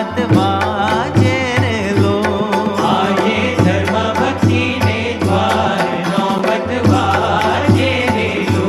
नौबत बाजे रे लो। आजे धर्म भक्ति ने द्वार नौबत बाजे रे लो।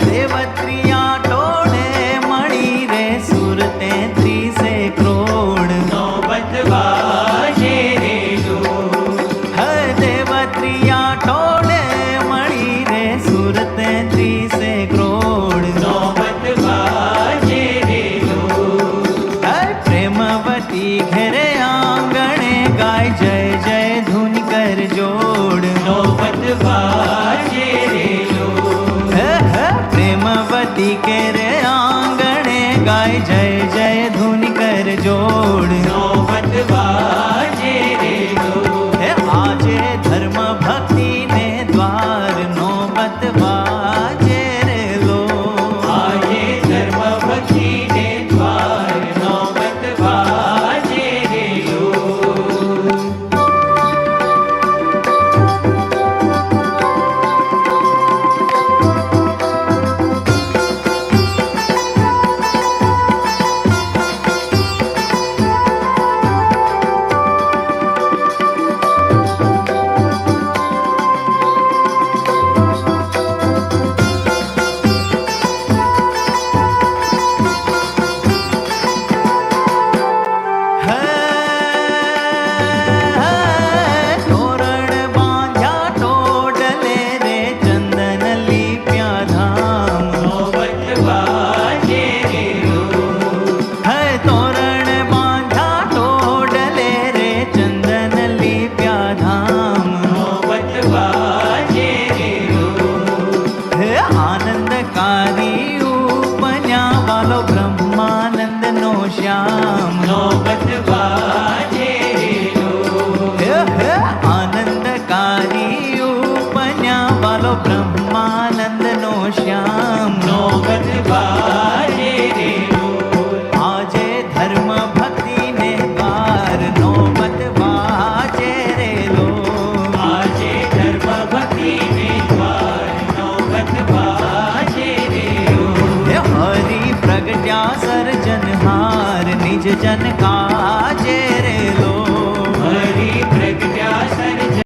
देवत्रिया टोळे मणी रे सुरते 30 करोड़। नौबत बाजे रे लो। देवत्रिया टोळे मणी रे सुरते 30 करोड़। नौबत बाजे रे लो। प्रेमवती घेरे आंगणे गाय जय जय धुन कर जोड़। नौबत बाजे रे लो। प्रेमवती के रे आंगणे गाय जय जय धुन कर जोड़। नौबत बाजे रे लो। आजे धर्म भक्ति ने द्वार नौबत बाजे रे लो। आजे धर्म भक्ति ने द्वार नौबत बाजे रे लो। तोरण बांध्या टोडले रे चंदन लिप्या धाम। नौबत बाजे रे लो। तोरण बांध्या टोडले रे चंदन लिप्या धाम। नौबत बाजे रे लो। आनंदकारी उपन्या वालो ब्रह्मानंद नो श्याम। नौबत बाजे रे लो। आनंदकारी उपन्या वालो ब्रह्मानंद नो श्याम। नौबत बाजे रे लो। आजे धर्म भक्ति ने द्वार नौबत बाजे रे लो। आजे धर्म भक्ति ने द्वार नौबत बाजे रे लो। हरि प्रगट्या सर्जनहार निज जन का